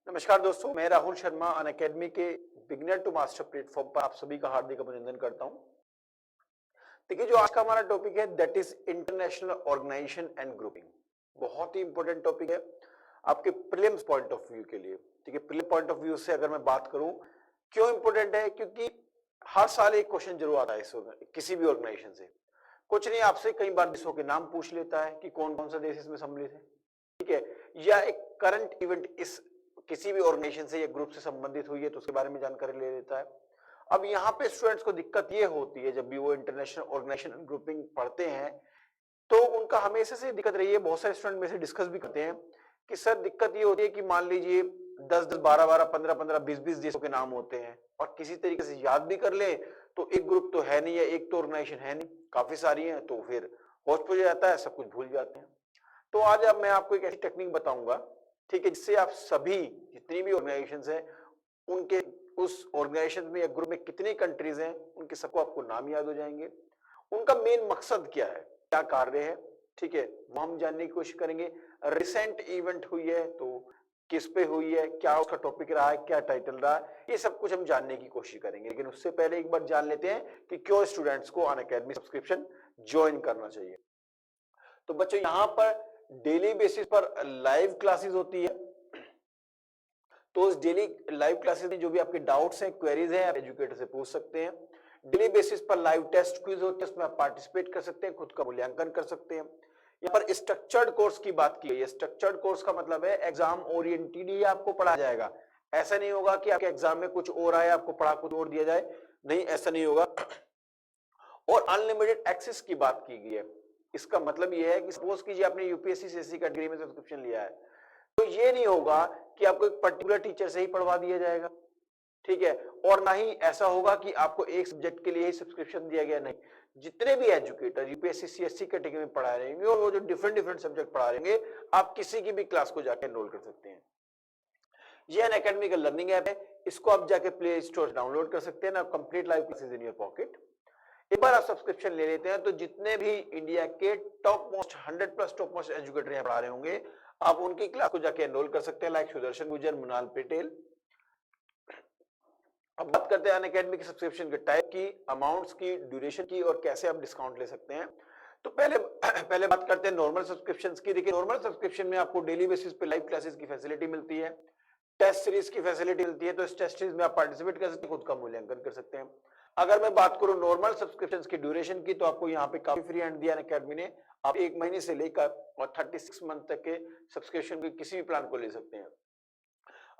नमस्कार दोस्तों, मैं राहुल शर्मा अनअकैडमी के बिगिनर टू मास्टर प्लेटफॉर्म पर आप सभी का हार्दिक अभिनंदन करता हूं। देखिए, जो आज का हमारा टॉपिक है that is international organization and grouping. बहुत ही इंपॉर्टेंट टॉपिक है आपके प्रीलिम्स पॉइंट ऑफ व्यू के लिए। ठीक है, प्रीलिम पॉइंट ऑफ व्यू से अगर मैं बात करूं, क्यों इंपॉर्टेंट है? क्योंकि हर साल एक क्वेश्चन जरूर आता है किसी भी ऑर्गेनाइजेशन से। कुछ नहीं, आपसे कई बार देशों के नाम पूछ लेता है कि कौन कौन सा देश इसमें सम्मिलित है, ठीक है, या एक करंट इवेंट इस किसी भी ऑर्गेनाइजेशन से या ग्रुप से संबंधित हुई है तो उसके बारे में जानकारी ले लेता है। अब यहाँ पे स्टूडेंट्स को दिक्कत ये होती है जब भी वो इंटरनेशनल ऑर्गेनाइजेशन ग्रुपिंग पढ़ते हैं, तो उनका हमेशा से दिक्कत रही है, बहुत सारे स्टूडेंट में से डिस्कस भी करते हैं कि सर दिक्कत ये होती है कि मान लीजिए 10-10, 12-12, 15-15, 20-20 देशों के नाम होते हैं और किसी तरीके से याद भी कर ले तो एक ग्रुप तो है नहीं है, एक तो ऑर्गेनाइजेशन है नहीं, काफी सारी है, तो फिर होश हो जाता है, सब कुछ भूल जाते हैं। तो आज अब मैं आपको एक ऐसी टेक्निक बताऊंगा, ठीक है, जिससे आप सभी जितनी भी ऑर्गेनाइजेशंस हैं उनके उस ऑर्गेनाइजेशन में या ग्रुप में कितनी कंट्रीज हैं उनके सबको आपको नाम याद हो जाएंगे। उनका मेन मकसद क्या है, क्या कार्य है, ठीक है, वो हम जानने की कोशिश करेंगे। रिसेंट इवेंट हुई है तो किस पे हुई है, क्या उसका टॉपिक रहा है, क्या टाइटल रहा है, ये सब कुछ हम जानने की कोशिश करेंगे। लेकिन उससे पहले एक बार जान लेते हैं कि क्यों स्टूडेंट्स को अनअकैडमी सब्सक्रिप्शन ज्वाइन करना चाहिए। तो बच्चों, यहां पर डेली बेसिस पर लाइव क्लासेस होती है, तो उस डेली लाइव क्लासेस में जो भी आपके डाउट्स हैं, क्वेरीज हैं, आप एजुकेटर से पूछ सकते हैं। डेली बेसिस पर लाइव टेस्ट क्विज होते हैं, उसमें आप पार्टिसिपेट कर सकते हैं, खुद का मूल्यांकन कर सकते हैं। यहाँ पर स्ट्रक्चर्ड कोर्स की बात की गई है। स्ट्रक्चर्ड कोर्स का मतलब है एग्जाम ओरिएंटेड ही आपको पढ़ाया जाएगा। ऐसा नहीं होगा कि आपके एग्जाम में कुछ और आए, आपको पढ़ा कुछ और दिया जाए, नहीं, ऐसा नहीं होगा। और अनलिमिटेड एक्सेस की बात की गई है। इसका मतलब यह है कि सपोज कीजिए आपने यूपीएससी सीएससी कैटेगरी में सब्सक्रिप्शन लिया है, तो ये नहीं होगा कि आपको एक पर्टिकुलर टीचर से ही पढ़वा दिया जाएगा, ठीक है, और ना ही ऐसा होगा कि आपको एक सब्जेक्ट के लिए ही सब्सक्रिप्शन दिया गया। नहीं, जितने भी एजुकेटर यूपीएससी सीएससी कैटेगरी में पढ़ा रहेंगे और वो जो डिफरेंट डिफरेंट सब्जेक्ट पढ़ा रहेंगे, आप किसी की भी क्लास को जाकर एनरोल कर सकते हैं। ये अनअकैडमी का लर्निंग ऐप है, इसको आप जाके प्ले स्टोर से डाउनलोड कर सकते हैं ना। Complete live classes in your pocket. एक बार आप सब्सक्रिप्शन ले लेते हैं तो जितने भी इंडिया के top most 100+ top most educator यहाँ पढ़ा रहे होंगे, आप उनकी क्लास को जाके एनरोल कर सकते हैं, लाइक सुदर्शन गुजर, मुनाल पटेल। अब बात करते हैं अनअकैडमी के सब्सक्रिप्शन के टाइप की, अमाउंट्स की, ड्यूरेशन की और कैसे आप डिस्काउंट ले सकते हैं। तो पहले बात करते हैं नॉर्मल सब्सक्रिप्शंस की। देखिए, नॉर्मल सब्सक्रिप्शन में आपको डेली बेसिस पे लाइव क्लासेस की फैसिलिटी मिलती है, टेस्ट सीरीज की फैसिलिटी मिलती है, तो इस टेस्ट सीरीज में आप पार्टिसिपेट कर सकते हैं, खुद का मूल्यांकन कर सकते हैं। अगर मैं बात करूं नॉर्मल सब्सक्रिप्शंस की ड्यूरेशन की, तो आपको यहाँ पे काफी फ्री हैंड दिया अनअकैडमी ने। आप 1 महीने से लेकर और 36 मंथ तक के सब्सक्रिप्शन के किसी भी प्लान को ले सकते हैं।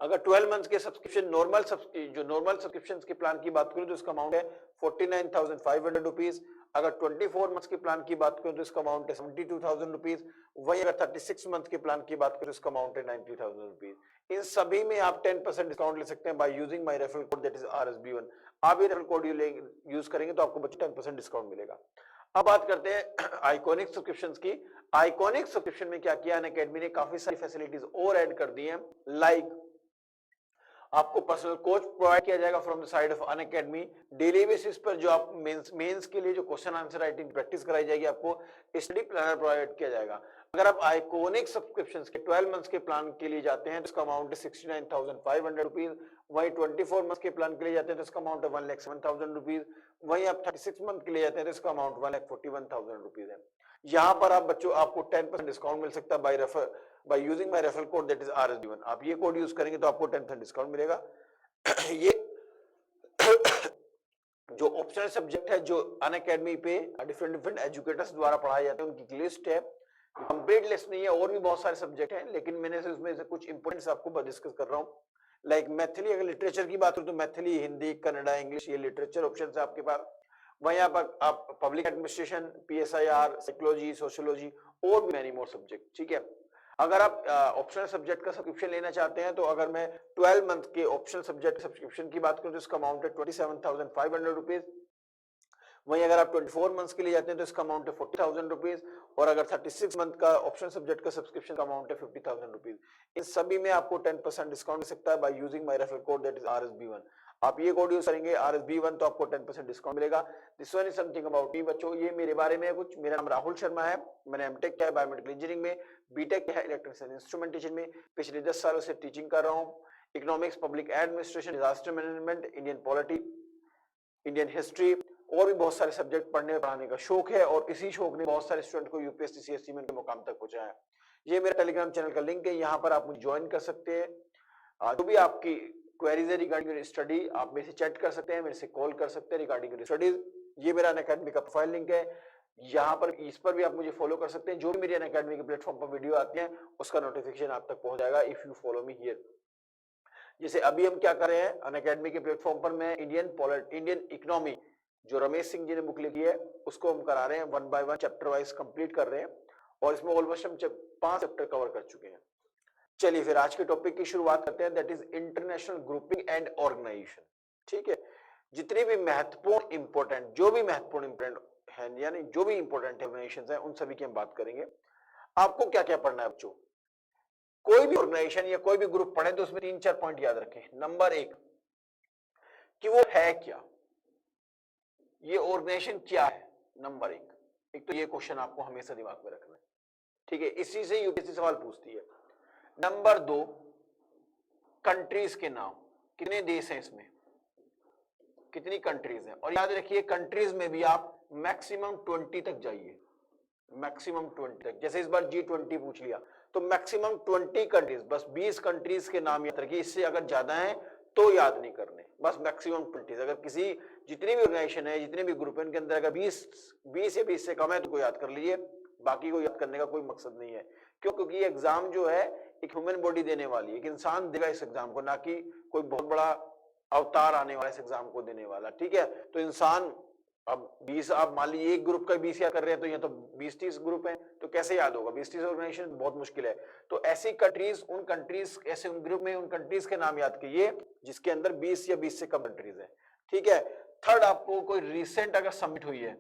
अगर 12 मंथ्स के सब्सक्रिप्शन नॉर्मल सब्सक्रिप्शन के प्लान की बात करूं तो इसका अमाउंट है 49,500 रुपीज। अगर 24 मंथ्स के प्लान की बात करूं तो इसका अमाउंट है 72,000 रुपीज। वहीं अगर 36 मंथ के प्लान की बात करूं तो इसका अमाउंट है 90,000 रुपीज। इन सभी में आप 10% डिस्काउंट ले सकते हैं by using my referral code that is RSB1। आप ये रेफरल कोड यूज करेंगे तो आपको 10% डिस्काउंट मिलेगा। अब बात करते हैं आइकॉनिक सब्सक्रिप्शंस की। आइकॉनिक सब्सक्रिप्शन में क्या किया अनअकैडमी ने, काफी सारी फैसिलिटीज और ऐड कर दी हैं, लाइक आपको पर्सनल कोच प्रोवाइड किया जाएगा from the side of Unacademy. Daily basis पर जो आप मेंस के लिए जो क्वेश्चन आंसर राइटिंग प्रैक्टिस कराई जाएगी, आपको स्टडी प्लानर प्रोवाइड किया जाएगा। अगर आप आइकॉनिक सब्सक्रिप्शंस के 12 मंथ्स के प्लान के लिए जाते हैं तो इसका अमाउंट है 69,500 रुपीज। वहीं 24 मंथ के प्लान के लिए जाते हैं तो इसका अमाउंट है 1,07,000 रुपीज। वहीं आप 36 मंथ के लिए जाते हैं तो इसका अमाउंट 1,41,000 रुपीज है। यहाँ पर आप बच्चों आपको 10% डिस्काउंट मिल सकता है by using my referral code that is RSB1। आप ये कोड यूज करेंगे तो आपको 10% डिस्काउंट मिलेगा। ये जो ऑप्शनल सब्जेक्ट है जो अनअकैडमी पे डिफरेंट एजुकेटर्स द्वारा पढ़ाए जाते हैं उनकी लिस्ट है, कंप्लीट लिस्ट नहीं है, और भी बहुत सारे सब्जेक्ट हैं, लेकिन मैंने उसमें से कुछ इंपॉर्टेंट्स आपको डिस्कस कर रहा हूँ। लाइक मैथिली, अगर लिटरेचर की बात करूं तो मैथिली, हिंदी, कन्नड़ा, इंग्लिश, ये लिटरेचर ऑप्शन है आपके पास। वहीं आप public administration, PSIR, psychology, sociology और भी मैनी मोर सब्जेक्ट, ठीक है। अगर आप ऑप्शनल सब्जेक्ट का सब्सक्रिप्शन लेना चाहते हैं तो अगर मैं 12 मंथ के ऑप्शनल सब्जेक्ट सब्सक्रिप्शन की बात करूं तो इसका अमाउंट है 27,500 रुपीज। वहीं अगर आप 24 मंथ्स के लिए जाते हैं तो इसका अमाउंट है 40,000 रुपीज। और अगर 36 मंथ का ऑप्शनल सब्जेक्ट का सब्सक्रिप्शन का अमाउंट है 50,000 रुपीज। इन सभी में आपको 10% डिस्काउंट मिल सकता है by using my referral code that is RSB1। आप ये कोड यूज करेंगे RSB1 तो आपको 10% डिस्काउंट मिलेगा। This one is something about me. बच्चों, ये मेरे बारे में है कुछ। मेरा नाम राहुल शर्मा है, मैंने एमटेक किया है बायोमेडिकल इंजीनियरिंग में, बीटेक किया है इलेक्ट्रॉनिक्स एंड इंस्ट्रूमेंटेशन में, पिछले 10 सालों से टीचिंग कर रहा हूँ। Economics, public administration, disaster management, Indian polity, Indian history और भी बहुत सारे सब्जेक्ट पढ़ाने का शौक है और इसी शौक ने बहुत सारे स्टूडेंट को यूपीएससी सीएससी में मुकाम तक पहुंचाया है। ये मेरा टेलीग्राम चैनल का लिंक है, यहाँ पर आप मुझे ज्वाइन कर सकते हैं। जो भी आपकी क्वेरीज है रिगार्डिंग स्टडी आप मेरे से चैट कर सकते हैं, मेरे से कॉल कर सकते हैं रिगार्डिंग स्टडीज। ये मेरा अनअकैडमी का प्रोफाइल लिंक है, यहाँ पर इस पर भी आप मुझे फॉलो कर सकते हैं। जो भी मेरी अनअकैडमी के प्लेटफॉर्म पर वीडियो आती है उसका नोटिफिकेशन आप तक पहुंच जाएगा if you follow me here. जैसे अभी हम क्या कर रहे हैं अनअकैडमी के प्लेटफॉर्म पर, मैं इंडियन इकोनॉमी जो रमेश सिंह जी ने बुक लिखी है उसको हम करा रहे हैं, 1 बाय 1 चैप्टर वाइज कंप्लीट कर रहे हैं और इसमें ऑलमोस्ट हम 5 चैप्टर कवर कर चुके हैं। चलिए फिर आज के टॉपिक की शुरुआत करते हैं, that is international grouping and organization. ठीक है, जितनी भी महत्वपूर्ण इंपॉर्टेंट जो भी महत्वपूर्ण इंपॉर्टेंट है यानी जो भी इंपॉर्टेंट ऑर्गेनाइजेशन है उन सभी की हम बात करेंगे। आपको क्या क्या पढ़ना है बच्चों, कोई भी ऑर्गेनाइजेशन या कोई भी ग्रुप पढ़े तो उसमें 3-4 पॉइंट याद रखें। नंबर 1 कि वो है क्या, ये ऑर्गेनाइजेशन क्या है। नंबर 1 तो ये क्वेश्चन आपको हमेशा दिमाग में रखना है, ठीक है, इसी से यूपीएससी सवाल पूछती है। नंबर 2 कंट्रीज के नाम, कितने देश हैं इसमें, कितनी कंट्रीज हैं, और याद रखिए कंट्रीज में भी आप मैक्सिमम 20 तक जाइए, मैक्सिमम 20 तक। जैसे इस बार G20 पूछ लिया तो मैक्सिमम 20 कंट्रीज, बस 20 कंट्रीज के नाम याद रखिए, इससे अगर ज्यादा है तो याद नहीं करने, बस मैक्सिमम 20। अगर किसी जितनी भी ऑर्गेनाइजेशन है जितने भी ग्रुप है उनके अंदर अगर 20 या 20 से कम है तो को याद कर लीजिए, बाकी को याद करने का कोई मकसद नहीं है। क्यों? क्योंकि एग्जाम जो है एक ह्यूमन बॉडी देने वाली है, एक इंसान देगा इस एग्जाम को, ना कि कोई बहुत बड़ा अवतार आने वाला इस एग्जाम को देने वाला। ठीक है, तो इंसान अब 20 आप मान लीजिए एक ग्रुप का 20 याद कर रहे हैं तो ये तो 20-30 ग्रुप हैं, तो कैसे याद होगा 20-30 ऑर्गेनाइजेशन, बहुत मुश्किल है। तो ऐसी कंट्रीज, उन कंट्रीज ऐसे उन ग्रुप में उन कंट्रीज के नाम याद कीजिए जिसके अंदर 20 या 20 से कम कंट्रीज है। ठीक है, थर्ड आपको कोई रिसेंट अगर सबमिट हुई है,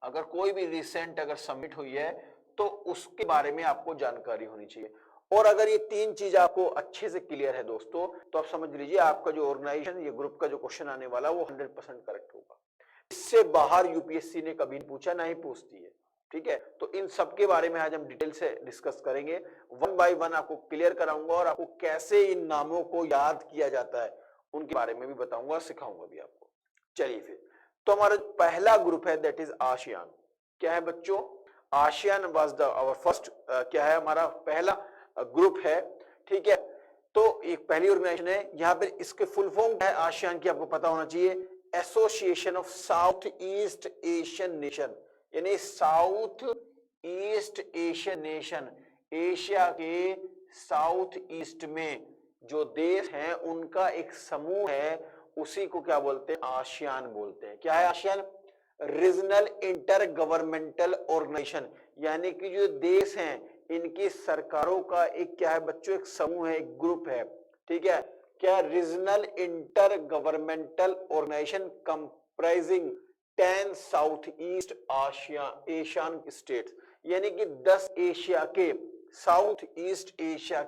अगर कोई भी रिसेंट अगर सबमिट हुई है तो उसके बारे में आपको जानकारी होनी चाहिए। और अगर ये 3 चीज आपको अच्छे से क्लियर है दोस्तों तो आप समझ लीजिए आपका जो ऑर्गेनाइजेशन ये ग्रुप का जो क्वेश्चन आने वाला वो 100% करेक्ट होगा। इससे बाहर यूपीएससी ने कभी पूछा, ना ही पूछती है। ठीक है, तो इन सब के बारे में आज हम डिटेल से डिस्कस करेंगे, 1 बाय 1 आपको क्लियर कराऊंगा और आपको कैसे इन नामों को याद किया जाता है उनके बारे में भी बताऊंगा, सिखाऊंगा भी आपको। चलिए फिर, तो हमारा पहला ग्रुप है दैट इज आसियान। क्या है बच्चों, ASEAN was the our first, क्या है हमारा पहला ग्रुप है। ठीक है, तो एक पहली ऑर्गेनाइजेशन है, यहाँ पर इसके फुल फॉर्म है आसियान की, आपको पता होना चाहिए, Association of South East Asian Nation, यानी South East Asian Nation, Asia के साउथ ईस्ट में जो देश हैं उनका एक समूह है, उसी को क्या बोलते हैं, आसियान बोलते हैं। क्या है ASEAN? Regional intergovernmental organization, यानी कि जो देश हैं इनकी सरकारों का एक क्या है बच्चों, एक समूह है, एक ग्रुप है। ठीक है, क्या? Regional intergovernmental organization comprising 10 South East Asian states, यानी कि 10 एशिया के साउथ ईस्ट एशिया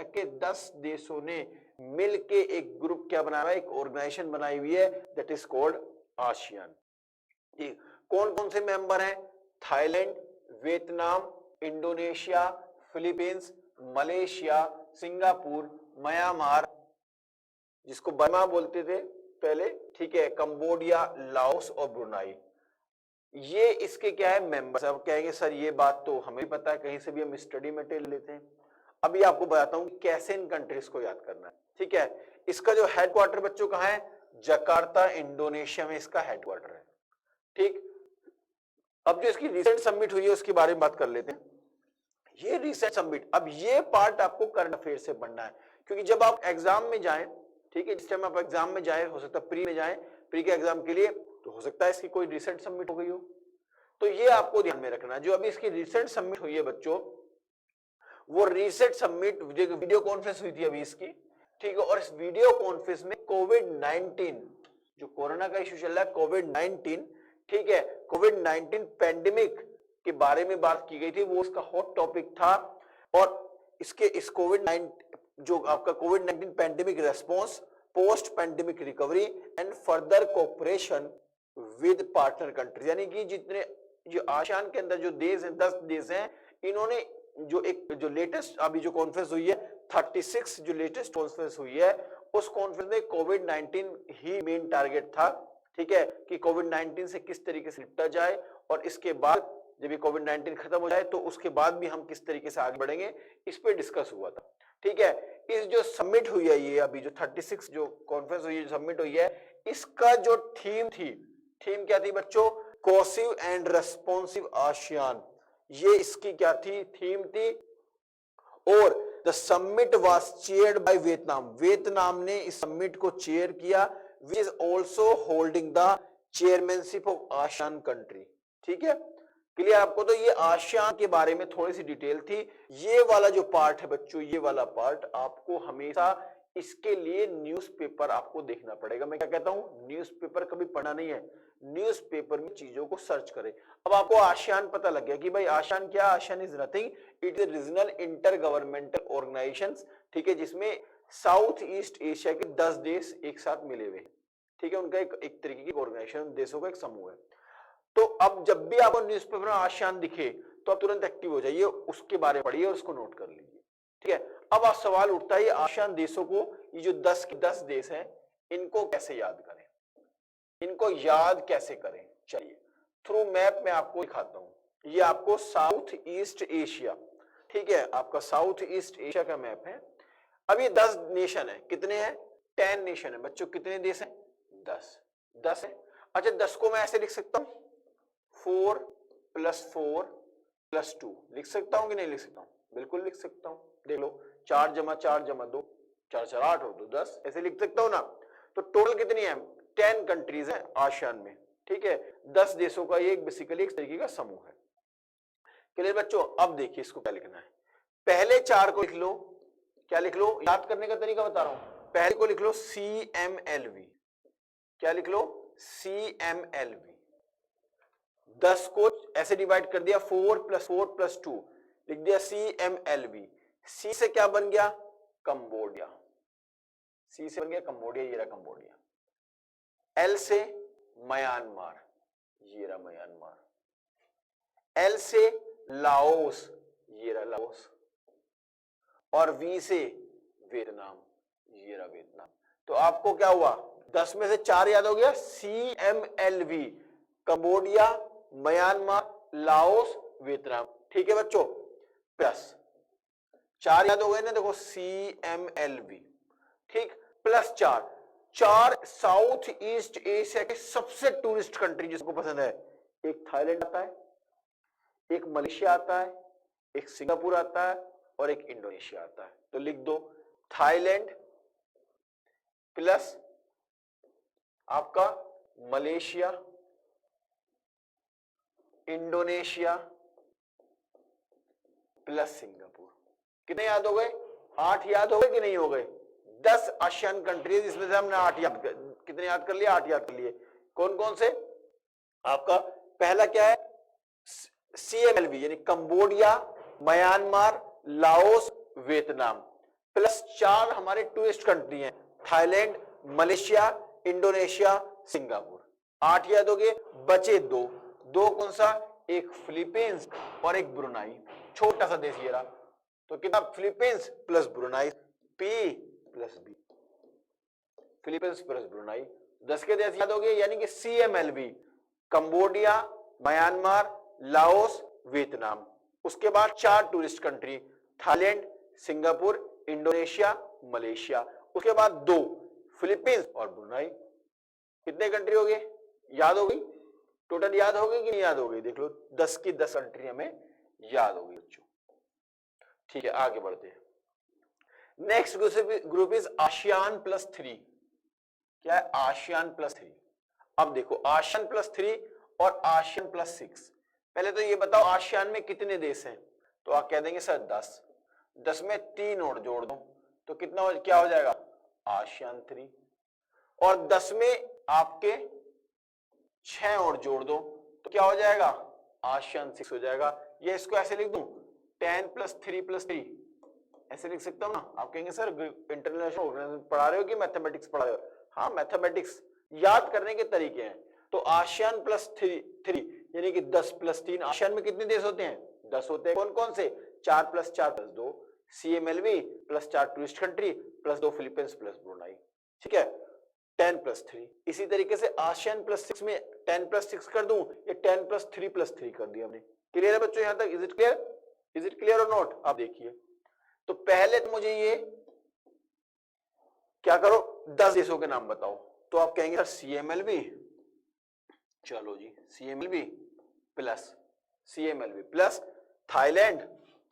के 10 देशों ने मिलके एक ग्रुप क्या बनाया है, एक ऑर्गेनाइजेशन बनाई हुई है, दैट इज कॉल्ड आसियान। ठीक, कौन कौन से मेंबर हैं? Thailand, Vietnam, Indonesia, Philippines, Malaysia, Singapore, Myanmar जिसको बर्मा बोलते थे पहले, ठीक है, कंबोडिया, लाओस और ब्रुनाई, ये इसके क्या है मेंबर्स। अब कहेंगे सर ये बात तो हमें पता है, कहीं से भी हम स्टडी मटेरियल लेते हैं। अभी आपको बताता हूं कैसे इन कंट्रीज को याद करना है। ठीक है, इसका जो हेडक्वार्टर बच्चों कहां है? जकार्ता, इंडोनेशिया में इसका हेडक्वार्टर है। ठीक, अब जो इसकी रिसेंट सबमिट हुई है उसके बारे में बात कर लेते हैं। ये रिसेंट सबमिट, अब ये पार्ट आपको करंट अफेयर से पढ़ना है, क्योंकि जब आप एग्जाम में जाएं, ठीक है, जिस टाइम आप एग्जाम में जाएं, हो सकता है प्री में जाएं, प्री के एग्जाम के लिए, तो हो सकता है इसकी कोई रिसेंट सबमिट हो गई हो, तो ये आपको ध्यान में रखना है। जो अभी इसकी रिसेंट सबमिट हुई है बच्चों, वो रिसेंट सबमिट वीडियो कॉन्फ्रेंस हुई थी अभी इसकी, ठीक है, और इस वीडियो कॉन्फ्रेंस में कोविड-19 जो कोरोना का इश्यू चल रहा है, कोविड-19, ठीक है, कोविड-19 पैंडेमिक के बारे में बात की गई थी, वो उसका हॉट टॉपिक था। और इसके इस कोविड-19 जो आपका कोविड-19 pandemic response, post pandemic recovery and further cooperation with partner country, यानी कि जितने जो आसियान के अंदर जो देश हैं 10 देश हैं, इन्होंने जो लेटेस्ट अभी जो कॉन्फ्रेंस हुई है 36 जो लेटेस्ट कॉन्फ्रेंस हुई है उस कॉन्फ्रेंस में कोविड-19 ही मेन टारगेट था, ठीक है, कि कोविड-19 से किस तरीके से निपटा जाए और इसके बाद जब ये कोविड-19 खत्म हो जाए तो उसके बाद भी हम किस तरीके से आगे बढ़ेंगे, इस पे डिस्कस हुआ था। ठीक है, इस जो समिट हुई है ये अभी जो 36 जो कॉन्फ्रेंस हुई है, जो समिट हुई है, इसका जो थीम थी, थीम क्या थी बच्चों? कोसिव एंड रेस्पॉन्सिव आसियान, ये इसकी क्या थी? थीम थी। और the summit was chaired by Vietnam, Vietnam ने इस समिट को चेयर किया, which is also holding the chairmanship of ASEAN country. ठीक है, क्लियर आपको? तो ये आसियान के बारे में थोड़ी सी डिटेल थी। ये वाला जो पार्ट है बच्चों, ये वाला पार्ट आपको हमेशा इसके लिए न्यूज़पेपर आपको देखना पड़ेगा। मैं क्या कहता हूं, न्यूज़पेपर कभी पढ़ना नहीं है, न्यूज़पेपर में चीजों को सर्च करें। अब आपको आसियान पता लग गया कि भाई आसियान क्या? ASEAN is nothing, it is regional inter governmental organisations, ठीक है, जिसमें साउथ ईस्ट एशिया के 10 देश एक साथ मिले हुए, ठीक है, उनका एक तरीके की ऑर्गेनाइजेशन, देशों का एक समूह है। तो अब जब भी आपको न्यूज़पेपर में आसियान दिखे तो आप तुरंत एक्टिव हो जाइए, उसके बारे में पढ़िए और उसको नोट कर लीजिए। ठीक है, अब आप सवाल उठता है आसियान देशों को, ये जो 10 के 10 देश हैं, इनको कैसे याद करें, इनको याद कैसे करें? चलिए थ्रू मैप में आपको दिखाता हूं। ये आपको साउथ ईस्ट एशिया, ठीक है, आपका साउथ ईस्ट एशिया का मैप है। अब ये 10 नेशन है, कितने हैं? 10 नेशन है बच्चों। कितने देश हैं? 10 है। अच्छा 10 को मैं ऐसे लिख सकता हूं, 4 + 4 + 2 लिख सकता हूं कि नहीं लिख सकता हूं? बिल्कुल लिख सकता हूं। देख लो, 4 + 4 = 2, 4 × 4 = 8 हो तो 10, ऐसे लिख सकता हूं ना। तो टोटल कितनी है? 10 कंट्रीज है आसियान में, ठीक है, 10 देशों का ये बेसिकली एक तरीके का समूह है। क्लियर बच्चों? अब देखिए इसको क्या लिखना है। पहले 4 को लिख लो, क्या लिख लो? याद करने का तरीका बता रहा हूं। पहले को लिख लो CMLV, क्या लिख लो? CMLV। 10 को ऐसे डिवाइड कर दिया, 4 + 4 + 2 लिख दिया CMLV। सी से क्या बन गया? कंबोडिया, सी से बन गया कंबोडिया, ये रहा कंबोडिया। एल से म्यांमार, ये रहा म्यांमार। एल से लाओस, ये रहा लाओस। और वी से वियतनाम, ये रहा वियतनाम। तो आपको क्या हुआ? 10 में से 4 याद हो गया, CMLV, Cambodia, Myanmar, Laos, Vietnam. ठीक है बच्चों, प्लस 4 याद हो गए ना, देखो CMLV, ठीक, प्लस 4 साउथ ईस्ट एशिया के सबसे टूरिस्ट कंट्री जिसको पसंद है, एक थाईलैंड आता है, एक मलेशिया आता है, एक सिंगापुर आता है और एक इंडोनेशिया आता है। तो लिख दो थाईलैंड प्लस आपका मलेशिया, इंडोनेशिया प्लस सिंगापुर। कितने याद हो गए? 8 याद हो गए कि नहीं हो गए? 10 आसियान कंट्रीज, इसमें से हमने 8 याद कितने याद कर लिए? 8 याद कर लिए। कौन कौन से? आपका पहला क्या है? CMLV यानी Cambodia, Myanmar, Laos, Vietnam, plus 4 हमारे टूरिस्ट कंट्री हैं, थाईलैंड, मलेशिया, इंडोनेशिया, सिंगापुर। 8 याद हो गए, बचे 2। कौन सा? एक फिलीपींस और एक ब्रुनाई, छोटा सा देश ये रहा। तो कितना? Philippines plus Brunei, P + B, Philippines plus Brunei. 10 के देश याद हो गए, यानी कि CMLV, Cambodia, Myanmar, Laos, Vietnam. उसके बाद 4 tourist country, Thailand, Singapore, Indonesia, Malaysia. उसके बाद 2 फिलीपींस और ब्रुनाई। कितने कंट्री हो गए? याद हो गई? टोटल याद हो गई कि नहीं याद हो गई? देख लो, 10 की 10 कंट्री हमें याद हो गई बच्चों। ठीक है, आगे बढ़ते हैं। Next group is ASEAN +3। क्या है? आसियान +3। अब देखो आसियान +3 और आसियान +6। पहले तो ये बताओ आसियान में कितने देश हैं? तो आप कह देंगे सर 10। 10 में 3 और जोड़ दो तो कितना क्या हो जाएगा? आसियान 3। और 10 में आपके 6 और जोड़ दो तो क्या हो जाएगा? आसियान 6 हो जाएगा। ये इसको ऐसे लिख दूं, 10 + 3 + 3, ऐसे लिख सकता हूं ना। आप कहेंगे सर इंटरनेशनल ऑर्गेनाइजेशन पढ़ा रहे हो कि मैथमेटिक्स पढ़ा रहे हो? हाँ, मैथमेटिक्स, याद करने के तरीके हैं। तो आसियान +3 यानी कि 10 + 3। आसियान में कितने देश होते हैं? 10 होते हैं। कौन कौन से? 4 + 4 + 2 CMLV plus 4 tourist country plus 2 Philippines plus Brunei, ठीक है 10 प्लस 3। इसी तरीके से आसियान प्लस 6 में 10 प्लस 6 कर दूं, ये 10 प्लस 3 कर दिया हमने। क्लियर है बच्चों यहां तक? इज इट क्लियर और नॉट? आप देखिए, तो पहले तो मुझे ये क्या करो, 10 देशों के नाम बताओ। तो आप कहेंगे सर CMLV, चलो जी CMLV प्लस थाईलैंड,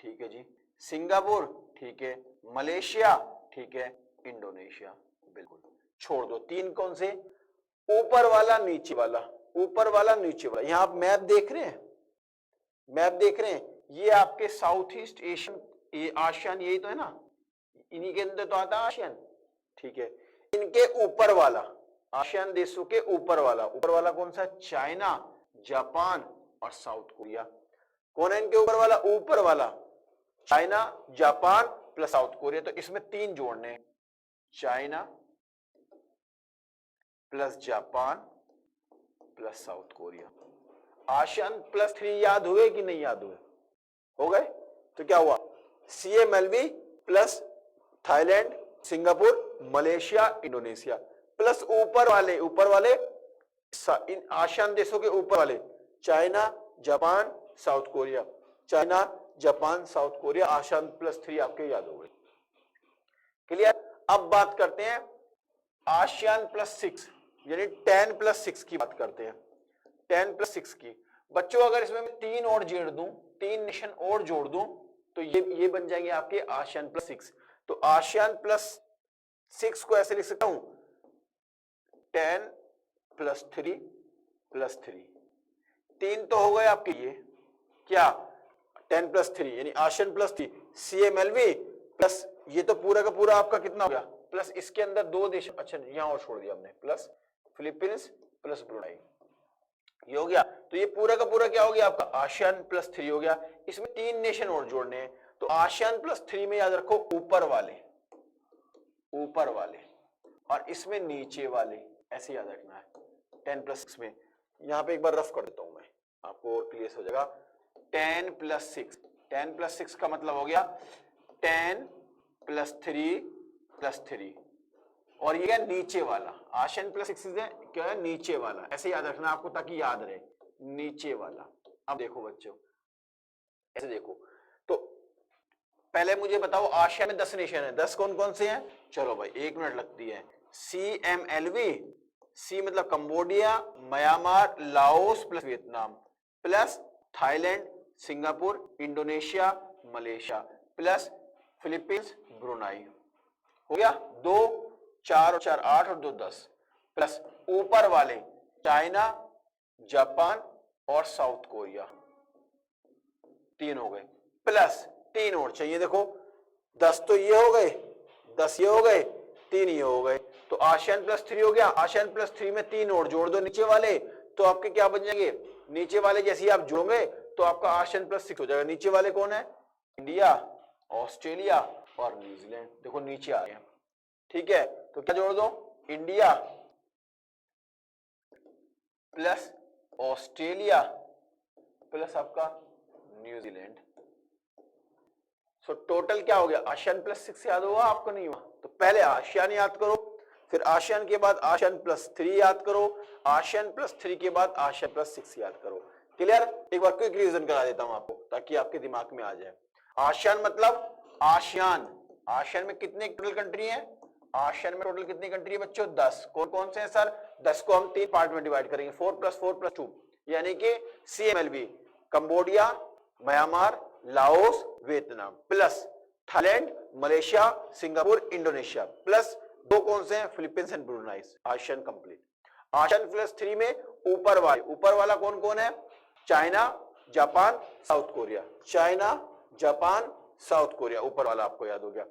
ठीक है जी, सिंगापुर, ठीक है, मलेशिया, ठीक है, इंडोनेशिया, बिल्कुल छोड़ दो। 3 कौन से? ऊपर वाला नीचे वाला, ऊपर वाला नीचे वाला। यहां आप मैप देख रहे हैं, मैप देख रहे हैं, ये आपके साउथ ईस्ट एशियन, ये आसियान यही तो है ना, इन्हीं के अंदर तो आता है आसियान, ठीक है। इनके ऊपर वाला, आसियान देशों के ऊपर वाला कौन सा? चाइना, जापान और साउथ कोरिया। कौन है इनके ऊपर वाला? ऊपर वाला China, Japan plus south Korea. तो इसमें 3 जोड़ने हैं, China plus Japan plus south Korea. ASEAN plus 3 याद हुए कि नहीं याद हुए? हो गए। तो क्या हुआ? CMLV plus Thailand, Singapore, Malaysia, Indonesia plus ऊपर वाले इन आसियान देशों के ऊपर वाले China, Japan, south Korea, China, Japan, south Korea, ASEAN plus 3 आपके याद हो गए। क्लियर? अब बात करते हैं आसियान प्लस 6 यानी 10 प्लस 6 की बात करते हैं, 10 प्लस 6 की। बच्चों अगर इसमें मैं 3 और जोड़ दूं, 3 नेशन और जोड़ दूं, तो ये बन जाएंगे आपके आसियान प्लस 6। तो आसियान प्लस 6 को ऐसे लिख सकता हूं 10 प्लस 3 प्लस 3। 3 तो हो गए आपके ये क्या 10 प्लस 3 यानी आसियान प्लस 3, CMLV प्लस ये तो पूरा का पूरा आपका कितना हो गया, प्लस इसके अंदर 2 देश, अच्छा यहां और छोड़ दिया हमने, प्लस फिलीपींस प्लस ब्रुनाई, ये हो गया। तो ये पूरा का पूरा क्या हो गया आपका आसियान प्लस 3 हो गया। इसमें 3 नेशन और जोड़ने हैं, तो आसियान प्लस 3 में याद रखो ऊपर वाले और इसमें नीचे वाले, ऐसे याद रखना है 10 प्लस 6 में। यहां पे एक बार रफ कर देता हूं मैं, आपको और क्लियर हो जाएगा। 10 प्लस 6 का मतलब हो गया 10 प्लस 3 प्लस 3 और ये है नीचे वाला, आसियान प्लस 6 है क्या है नीचे वाला, ऐसे याद रखना आपको ताकि याद रहे नीचे वाला। अब देखो बच्चों ऐसे देखो, तो पहले मुझे बताओ आसिया में 10 नेशन है, 10 कौन कौन से हैं? चलो भाई 1 मिनट लगती है। CMLV, सी मतलब Cambodia, Myanmar, Laos plus Vietnam plus Thailand, Singapore, Indonesia, Malaysia plus Philippines, Brunei. हो गया 2, 4 और 4 8 और 2 10 प्लस ऊपर वाले चाइना, जापान और साउथ कोरिया, 3 हो गए प्लस 3 और चाहिए। देखो 10 तो ये हो गए, 10 ये हो गए, 3 ये हो गए, तो आसियान प्लस 3 हो गया। आसियान प्लस 3 में 3 और जोड़ दो नीचे वाले, तो आपके क्या बन जाएंगे? नीचे वाले जैसे ही आप जोड़ोगे तो आपका आसियान प्लस 6 हो जाएगा। नीचे वाले कौन है? इंडिया, ऑस्ट्रेलिया और न्यूजीलैंड। देखो नीचे आ गए, ठीक है। तो क्या जोड़ दो? इंडिया प्लस ऑस्ट्रेलिया प्लस आपका न्यूजीलैंड। सो टोटल क्या हो गया? आसियान प्लस 6 याद हुआ आपको? नहीं हुआ? तो पहले आसियान याद करो, फिर आसियान के बाद आसियान प्लस 3 याद करो, आसियान प्लस 3 के बाद आसियान प्लस 6 याद करो। क्लियर? एक बार क्विक रिवीजन करा देता हूं आपको ताकि आपके दिमाग में आ जाए। आसियान मतलब आसियान, आसियान में कितने टोटल कंट्री है? आसियान में टोटल कितनी कंट्री है बच्चों? 10। कौन कौन से हैं सर? 10 को हम 3 पार्ट में डिवाइड करेंगे, 4 + 4 + 2 यानी कि CMLV Cambodia, Myanmar, Laos, Vietnam plus Thailand, Malaysia, Singapore, Indonesia plus 2 कौन से हैं? Philippines and Brunei. ASEAN complete. ASEAN plus 3 में ऊपर वाला कौन कौन है? China, Japan, south Korea, China, Japan, south Korea, ऊपर वाला आपको याद हो गया।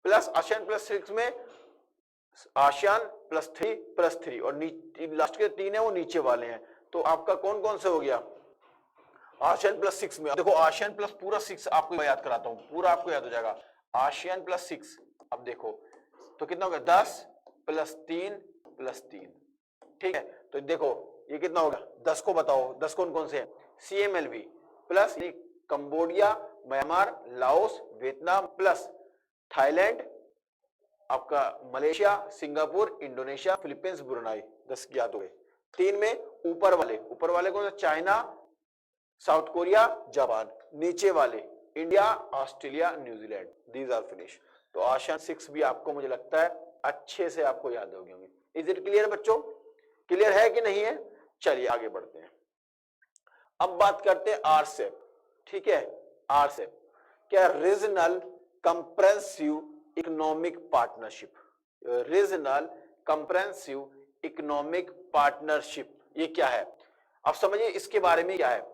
प्लस आसियान प्लस 6 में आसियान प्लस 3 और लास्ट के 3 है वो नीचे वाले हैं। तो आपका कौन कौन से हो गया? आसियान प्लस 6 में देखो, आसियान प्लस पूरा 6 आपको याद कराता हूं, पूरा आपको याद हो जाएगा। आसियान प्लस 6, अब देखो तो कितना हो गया? 10 प्लस 3 प्लस 3, ठीक है। तो देखो ये कितना होगा? 10 को बताओ, 10 कौन कौन से हैं? CMLV plus Cambodia, Myanmar, Laos, Vietnam plus Thailand, आपका Malaysia, Singapore, Indonesia, Philippines, Brunei. 10 ज्ञात हुए। 3 में ऊपर वाले कौन सा? China, South Korea, Japan. नीचे वाले India, Australia, New Zealand. These are finish. तो आसियान 6 भी आपको मुझे लगता है अच्छे से आपको याद हो गए होंगे। इज इट क्लियर बच्चों? क्लियर है कि नहीं है? चलिए आगे बढ़ते हैं। अब बात करते हैं आरसेप। ठीक है, आरसेप क्या? Regional comprehensive economic partnership. Regional comprehensive economic partnership, ये क्या है? अब समझिए इसके बारे में क्या है।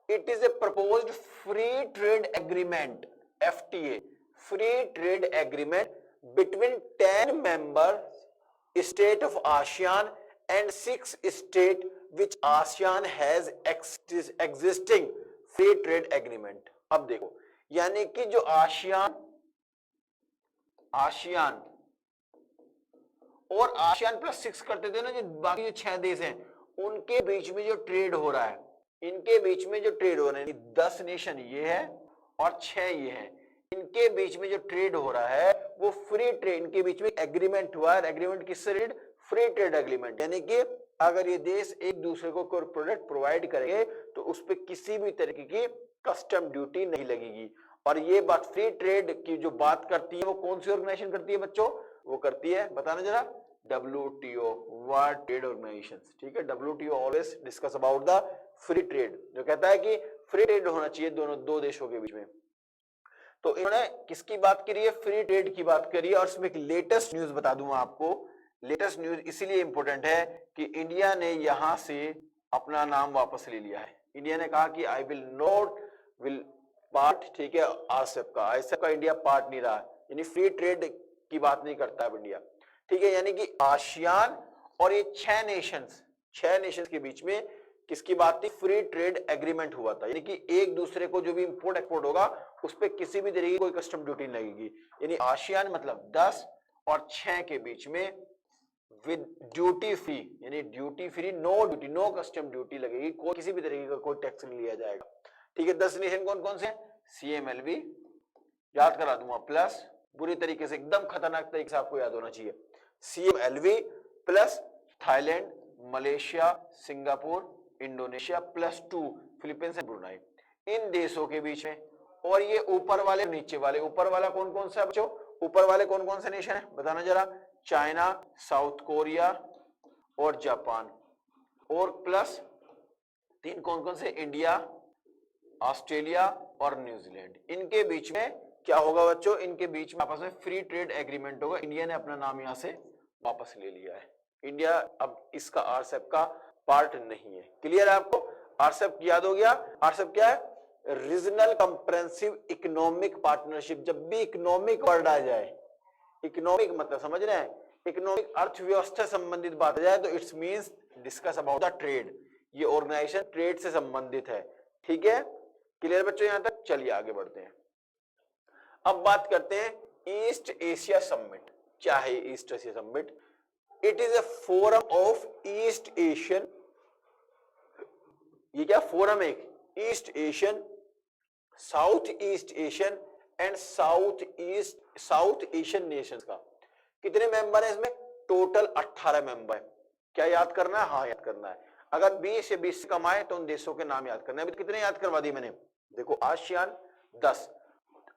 It is a proposed free trade agreement, FTA, free trade agreement between 10 member state of ASEAN and 6 state which ASEAN has existing free trade agreement। अब देखो, यानी कि जो आसियान और आसियान प्लस 6 करते थे ना, जो बाकी जो 6 देश हैं, उनके बीच में जो ट्रेड हो रहा है, इनके बीच में जो ट्रेड हो रहा है, 10 नेशन ये है और 6 ये है, इनके बीच में जो ट्रेड हो रहा है वो फ्री ट्रेड, इनके बीच में एग्रीमेंट हुआ है। एग्रीमेंट किससे रिलेटेड? Free trade agreement. यानी कि अगर ये देश एक दूसरे को कोई प्रोडक्ट प्रोवाइड करेंगे तो उस पर किसी भी तरीके की कस्टम ड्यूटी नहीं लगेगी। और ये बात फ्री ट्रेड की जो बात करती है वो कौन सी ऑर्गेनाइजेशन करती है बच्चों? वो करती है, बताना जरा, WTO, वर्ल्ड ट्रेड ऑर्गेनाइजेशन। ठीक है, WTO always discuss about the free trade, जो कहता है कि फ्री ट्रेड होना चाहिए दो देशों के बीच में। तो इन्होंने किसकी बात करी है? फ्री ट्रेड की बात करी है। और इसमें एक लेटेस्ट न्यूज बता दूं आपको। लेटेस्ट न्यूज इसीलिए इंपॉर्टेंट है कि इंडिया ने यहां से अपना नाम वापस ले लिया है। इंडिया ने कहा कि आई विल पार्ट, ठीक है, आरसेप का इंडिया पार्ट नहीं रहा, यानी फ्री ट्रेड की बात नहीं करता है इंडिया। ठीक है, यानी कि आसियान और ये 6 नेशंस के बीच में किसकी बात थी? फ्री ट्रेड एग्रीमेंट हुआ था, यानी कि एक दूसरे को जो भी इंपोर्ट एक्सपोर्ट होगा उस पर किसी भी तरीके की कोई कस्टम ड्यूटी लगेगी। यानी आसियान मतलब 10 और 6 के बीच में विद ड्यूटी फ्री, यानी duty free, no custom duty लगेगी, कोई किसी भी तरीके का कोई टैक्स नहीं लिया जाएगा। ठीक है, 10 नेशन कौन कौन से हैं? CMLV याद करा दूंगा, प्लस बुरी तरीके से, एकदम खतरनाक तरीके से आपको याद होना चाहिए, CMLV plus Thailand, Malaysia, Singapore, Indonesia plus 2 Philippines and Brunei. इन देशों के बीच में, और ये ऊपर वाले नीचे वाले, ऊपर वाला कौन कौन सा बच्चों? ऊपर वाले कौन कौन से नेशन है बताना जरा? चाइना, साउथ कोरिया और जापान, और प्लस 3 कौन कौन से? इंडिया, ऑस्ट्रेलिया और न्यूजीलैंड। इनके बीच में क्या होगा बच्चों? इनके बीच में आपस में फ्री ट्रेड एग्रीमेंट होगा। इंडिया ने अपना नाम यहां से वापस ले लिया है। इंडिया अब इसका आरसेप का पार्ट नहीं है। क्लियर है आपको? आरसेप याद हो गया? आरसेप क्या है? Regional comprehensive economic partnership. जब भी इकोनॉमिक वर्ड आ जाए, इकोनॉमिक मतलब समझ रहे हैं, इकोनॉमिक अर्थव्यवस्था संबंधित बात आ जाए तो it's means discuss about the trade. ये ऑर्गेनाइजेशन ट्रेड से संबंधित है। ठीक है, क्लियर बच्चों यहां तक? चलिए आगे बढ़ते हैं। अब बात करते हैं ईस्ट एशिया समिट। क्या है east Asia summit? It is a forum of east Asian, ये क्या फोरम है? East Asian, south East Asian and south Asian Nations का। कितने मेंबर है इसमें? टोटल 18 मेंबर है। क्या याद करना है? हाँ याद करना है। अगर 20 से 20 से कम आए तो उन देशों के नाम याद करना है। अभी कितने याद करवा दिए मैंने? देखो, आसियान 10,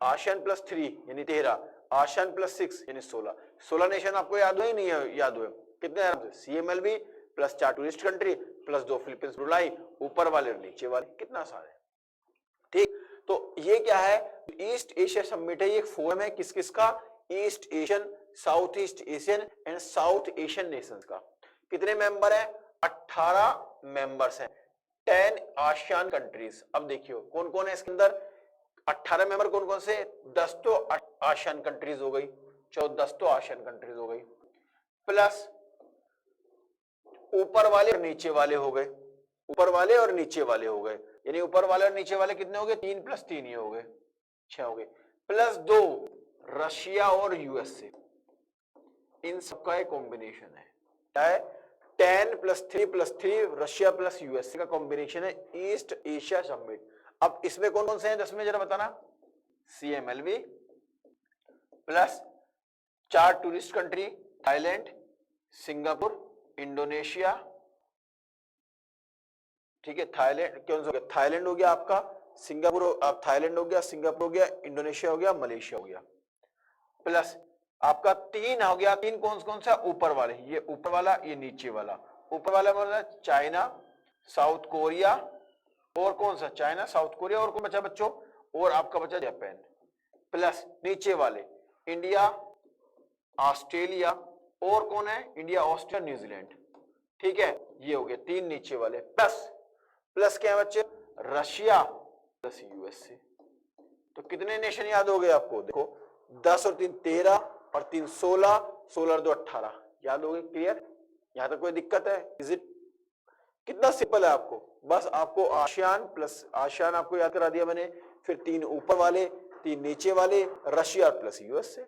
आसियान प्लस 3 यानी 13, आसियान प्लस 6 यानी 16 नेशन आपको याद हुए? नहीं याद हुए? कितने? CMLV plus 4 tourist country plus 2 Philippines, Brunei, ऊपर वाले और नीचे वाले, कितना सारे। ठीक, तो ये क्या है? ईस्ट एशिया समिट है, ये एक फोरम है किस किस का? East Asian, south East Asian and south Asian Nations का। कितने मेंबर है? 18 मेंबर्स हैं, 10 आसियान कंट्रीज। अब देखियो कौन कौन है इसके अंदर? 18 मेंबर कौन कौन से? 10 तो आसियान कंट्रीज हो गई, 10 तो आसियान कंट्रीज हो गई, प्लस ऊपर वाले और नीचे वाले हो गए, ऊपर वाले और नीचे वाले हो गए, यानी ऊपर वाले और नीचे वाले कितने हो गए? 3 प्लस 3 ये हो गए, 6 हो गए, प्लस 2 रशिया और यूएसए। इन सबका एक कॉम्बिनेशन है, क्या है? 10 प्लस 3 रशिया प्लस यूएसए का कॉम्बिनेशन है ईस्ट एशिया समिट। अब इसमें कौन कौन से हैं 10 में जरा बताना? CMLV plus 4 tourist country, Thailand, Singapore, Indonesia, ठीक है, थाईलैंड कौन सा हो गया, थाईलैंड हो गया आपका, सिंगापुर, थाईलैंड हो गया, सिंगापुर हो गया, इंडोनेशिया हो गया, मलेशिया हो गया, प्लस आपका 3 हो गया। 3 कौन कौन सा, ऊपर वाले, ये ऊपर वाला, ये नीचे वाला। ऊपर वाला मतलब चाइना, साउथ कोरिया, और कौन सा, चाइना, साउथ कोरिया, और कौन बचा बच्चों, और आपका बचा जापान, प्लस नीचे वाले इंडिया, ऑस्ट्रेलिया, और कौन है, इंडिया, ऑस्ट्रेलिया, न्यूजीलैंड, ठीक है, ये हो गए 3 नीचे वाले, प्लस क्या है बच्चे, रशिया प्लस यूएसए। तो कितने नेशन याद हो गए आपको, देखो 10 और 3 13 और 3 16, 16 और 2 18 याद हो गए, क्लियर। यहां तक कोई दिक्कत है, इज इट, कितना सिंपल है आपको, बस आपको आसियान प्लस आसियान आपको याद करा दिया मैंने, फिर 3 ऊपर वाले, 3 नीचे वाले, Russia plus USA.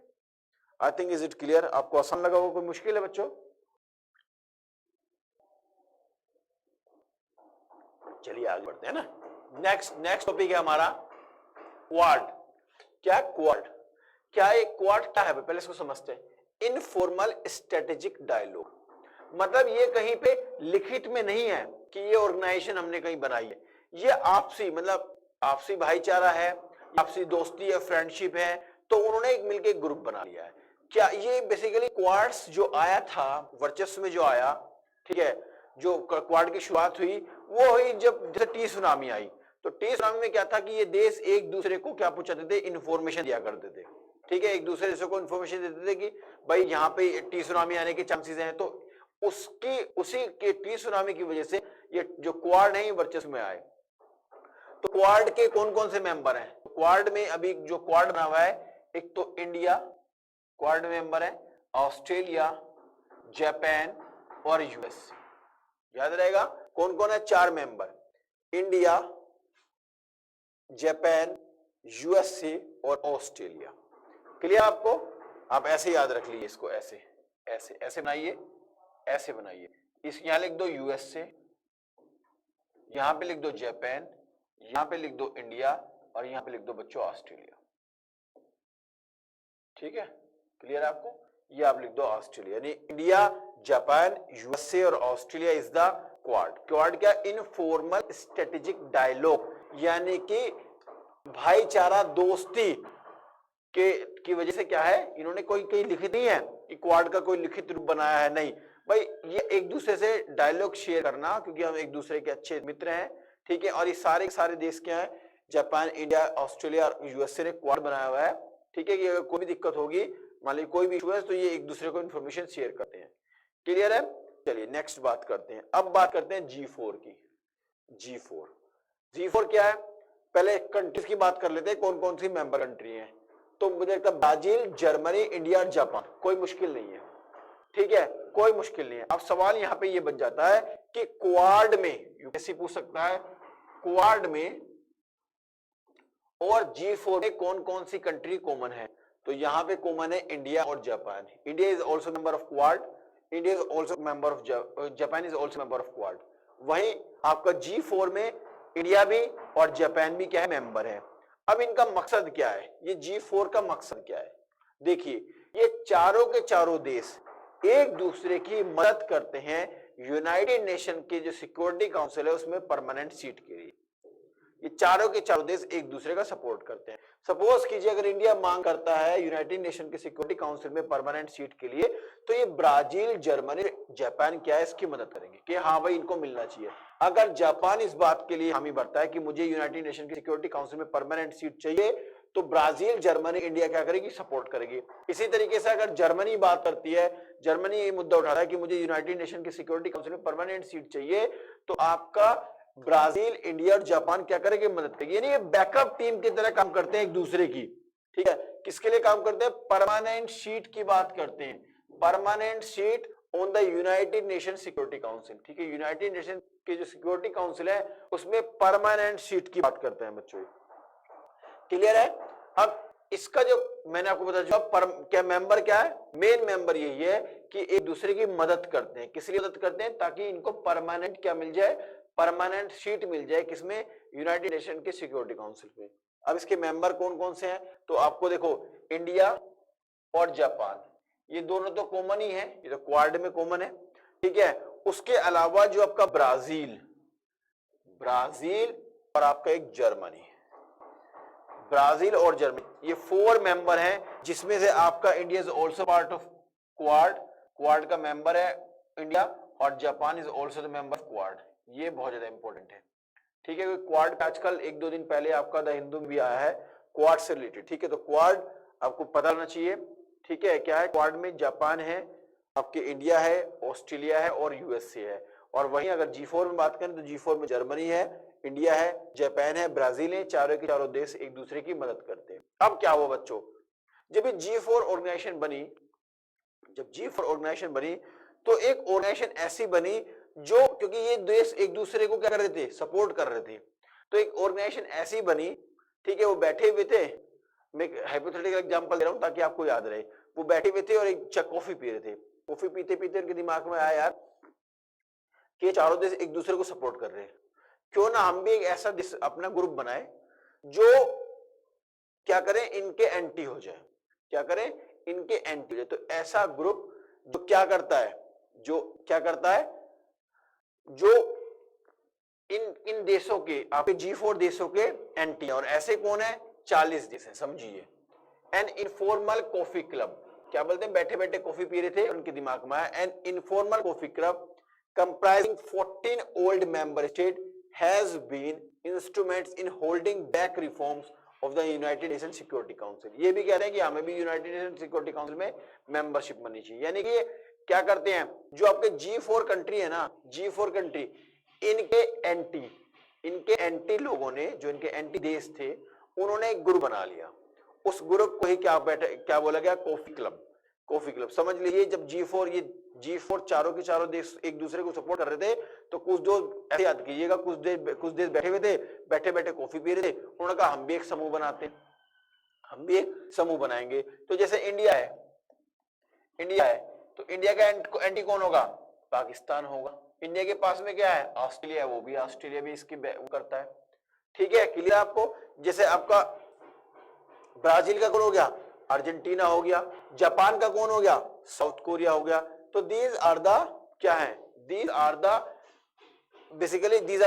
I think is it clear, आपको आसान लगा होगा, कोई मुश्किल है बच्चों। चलिए आगे बढ़ते हैं ना, नेक्स्ट टॉपिक है हमारा क्वाड। क्या क्वाड, क्या एक क्वाड क्या है, पहले इसको समझते हैं। इनफॉर्मल स्ट्रेटेजिक डायलॉग, मतलब ये कहीं पे लिखित में नहीं है कि ये ऑर्गेनाइजेशन हमने कहीं बनाई है, ये आपसी, मतलब आपसी भाईचारा है, आपसी दोस्ती है, फ्रेंडशिप है, तो उन्होंने एक मिलके ग्रुप बना लिया है। क्या ये बेसिकली क्वाड्स जो आया था वर्चस्व में, जो आया, ठीक है, जो क्वाड की शुरुआत हुई वो हुई जब जैसे टी सुनामी आई, तो टी सुनामी में क्या था कि ये देश एक दूसरे को क्या पूछते थे, इन्फॉर्मेशन दिया करते थे, ठीक है, एक दूसरे देशों को इन्फॉर्मेशन देते थे कि भाई यहाँ पे टी सुनामी आने के चांसेस हैं, तो उसी के टी सुनामी की वजह से ये जो क्वाड है वर्चस्व में आए। तो क्वाड के कौन कौन से मेंबर हैं, क्वाड में अभी जो क्वाड बना हुआ है, एक तो इंडिया क्वाड मेंबर है, ऑस्ट्रेलिया, जापान और यूएस, याद रहेगा कौन कौन है, 4 मेंबर, इंडिया, जापान, यूएसए और ऑस्ट्रेलिया। क्लियर आपको, आप ऐसे याद रख लीजिए इसको, ऐसे ऐसे ऐसे बनाइए, ऐसे बनाइए, इस यहां लिख दो यूएसए, यहां पे लिख दो जापान, यहां पे लिख दो इंडिया, और यहां पे लिख दो बच्चों ऑस्ट्रेलिया, ठीक है, क्लियर आपको, ये आप लिख दो ऑस्ट्रेलिया, यानी इंडिया, जापान, यूएसए और Australia is the quad. Quad क्या, इनफॉर्मल स्ट्रेटेजिक डायलॉग, यानी कि भाईचारा दोस्ती की वजह से क्या है, इन्होंने कोई कहीं लिखित नहीं है कि क्वाड का कोई लिखित रूप बनाया है, नहीं भाई, ये एक दूसरे से डायलॉग शेयर करना, क्योंकि हम एक दूसरे के अच्छे मित्र हैं, ठीक है, और ये सारे देश क्या है, जापान, इंडिया, ऑस्ट्रेलिया और यूएसए ने क्वाड बनाया हुआ है, ठीक है, कि अगर कोई भी दिक्कत होगी, मान लीजिए कोई भी इशू है, तो ये एक दूसरे को इन्फॉर्मेशन शेयर करते हैं, क्लियर है। चलिए नेक्स्ट बात करते हैं, अब बात करते हैं G4 की। G4 क्या है, पहले कंट्रीज की बात कर लेते हैं, कौन कौन सी मेंबर कंट्री हैं, तो मुझे लगता है ब्राजील, जर्मनी, इंडिया और जापान, कोई मुश्किल नहीं है, ठीक है, कोई मुश्किल नहीं है। अब सवाल यहां पे ये बन जाता है कि क्वाड में, यूपीएससी पूछ सकता है, क्वाड में और G4 में कौन कौन सी कंट्री कॉमन है, तो यहां पे कॉमन है इंडिया और Japan. India is also member of quad, India is also member of, Japan is also member of quad. वहीं आपका G4 में इंडिया भी और जापान भी क्या है, मेंबर है। अब इनका मकसद क्या है, ये G4 का मकसद क्या है, देखिए, ये चारों के चारों देश एक दूसरे की मदद करते हैं यूनाइटेड नेशन के जो सिक्योरिटी काउंसिल है उसमें परमानेंट सीट के लिए। ये चारों के चारों देश एक दूसरे का सपोर्ट करते हैं। सपोज कीजिए अगर इंडिया मांग करता है यूनाइटेड नेशन के सिक्योरिटी काउंसिल में परमानेंट सीट के लिए, तो ये ब्राजील, जर्मनी, जापान क्या है इसकी मदद करेंगे कि हाँ भाई इनको मिलना चाहिए। अगर जापान इस बात के लिए हामी भरता है कि मुझे यूनाइटेड नेशन की सिक्योरिटी काउंसिल में परमानेंट सीट चाहिए, तो ब्राजील, जर्मनी, इंडिया क्या करेगी, सपोर्ट करेगी। इसी तरीके से अगर जर्मनी बात करती है, जर्मनी ये मुद्दा उठा रहा है कि मुझे यूनाइटेड नेशन की सिक्योरिटी काउंसिल में परमानेंट सीट चाहिए, तो आपका ब्राजील, इंडिया और जापान क्या करेंगे, मदद करेंगे। यानी ये बैकअप टीम की तरह काम करते हैं एक दूसरे की, ठीक है। किसके लिए काम करते हैं, परमानेंट सीट की बात करते हैं, permanent seat on the United nation security council, ठीक है। यूनाइटेड नेशन के जो सिक्योरिटी काउंसिल है उसमें परमानेंट सीट की बात करते हैं बच्चों, क्लियर है। अब इसका जो मैंने आपको बताया, क्या मेंबर क्या है, मेन मेंबर यही है कि एक दूसरे की मदद करते हैं। किस लिए मदद करते हैं, ताकि इनको परमानेंट क्या मिल जाए, परमानेंट सीट मिल जाए, किसमें, यूनाइटेड नेशन के सिक्योरिटी काउंसिल में। अब इसके मेंबर कौन कौन से हैं, तो आपको देखो इंडिया और जापान, ये दोनों तो कॉमन ही है, ये तो क्वाड में कॉमन है, ठीक है। उसके अलावा जो आपका ब्राजील और आपका एक जर्मनी, ब्राजील और जर्मनी, ये 4 मेंबर हैं, जिसमें से आपका India is also part of quad का मेंबर है इंडिया, और Japan is also the member of quad. ये बहुत ज्यादा इंपॉर्टेंट है, ठीक है। क्वाड आजकल 1-2 दिन पहले आपका द हिंदू में भी आया है क्वाड से रिलेटेड, ठीक है। तो क्वाड आपको पता होना चाहिए, ठीक है। क्या है क्वाड में, जापान है, आपके इंडिया है, ऑस्ट्रेलिया है और यूएसए है। और वहीं अगर G4 में बात करें तो G4 में जर्मनी है, इंडिया है, जापान है, ब्राजील है, चारों के चारों देश एक दूसरे की मदद करते हैं। अब क्या हुआ बच्चों, जब ये G4 ऑर्गेनाइजेशन बनी, तो एक ऑर्गेनाइजेशन ऐसी बनी जो, क्योंकि ये देश एक दूसरे को क्या कर रहे थे, सपोर्ट कर रहे थे, तो एक ऑर्गेनाइजेशन ऐसी बनी, ठीक है। वो बैठे हुए थे, मैं हाइपोथेटिकल एग्जांपल दे रहा हूं ताकि आपको याद रहे, वो बैठे हुए थे और एक कॉफी पी रहे थे, कॉफी पीते पीते उनके दिमाग में आया यार कि चारों देश एक दूसरे को सपोर्ट कर रहे हैं, क्यों ना हम भी एक ऐसा अपना ग्रुप बनाए जो क्या करें, इनके एंटी हो जाए, क्या करें, इनके एंटी हो जाए। तो ऐसा ग्रुप जो क्या करता है, जो इन देशों के, आपके G4 देशों के एंटी है। और ऐसे कौन है, 40 देश है, समझिए। एन इनफॉर्मल कॉफी क्लब, क्या बोलते हैं, बैठे बैठे कॉफी पी रहे थे, उनके दिमाग में आया, an informal coffee club comprising 14 old member state has been instruments in holding back reforms of the United Nations Security Council। ये भी कह रहे हैं कि हमें भी यूनाइटेड नेशन सिक्योरिटी काउंसिल में मेंबरशिप बननी चाहिए। यानी कि क्या करते हैं, जो आपके G4 कंट्री है ना, G4 कंट्री, इनके एंटी लोगों ने, जो इनके एंटी देश थे, उन्होंने एक ग्रुप बना लिया। उस ग्रुप को ही क्या बोला गया, कॉफी क्लब। समझ लीजिए, जब G4 चारों के चारों देश एक दूसरे को सपोर्ट कर रहे थे, तो कुछ दोस्त, ऐसे याद कीजिएगा, कुछ देश बैठे हुए थे, बैठे बैठे कॉफी पी रहे थे, उन्होंने कहा हम भी एक समूह बनाते हैं, हम भी एक समूह बनाएंगे। तो जैसे इंडिया है, तो इंडिया का एंटी कौन होगा, पाकिस्तान होगा। इंडिया के पास में क्या है, ऑस्ट्रेलिया, वो भी ऑस्ट्रेलिया भी इसकी करता है, ठीक है। क्लियर आपको, जैसे आपका ब्राजील का कौन हो गया, अर्जेंटीना हो गया, जापान का कौन हो गया, साउथ कोरिया हो गया। तो दीज आर द क्या है, दीज आर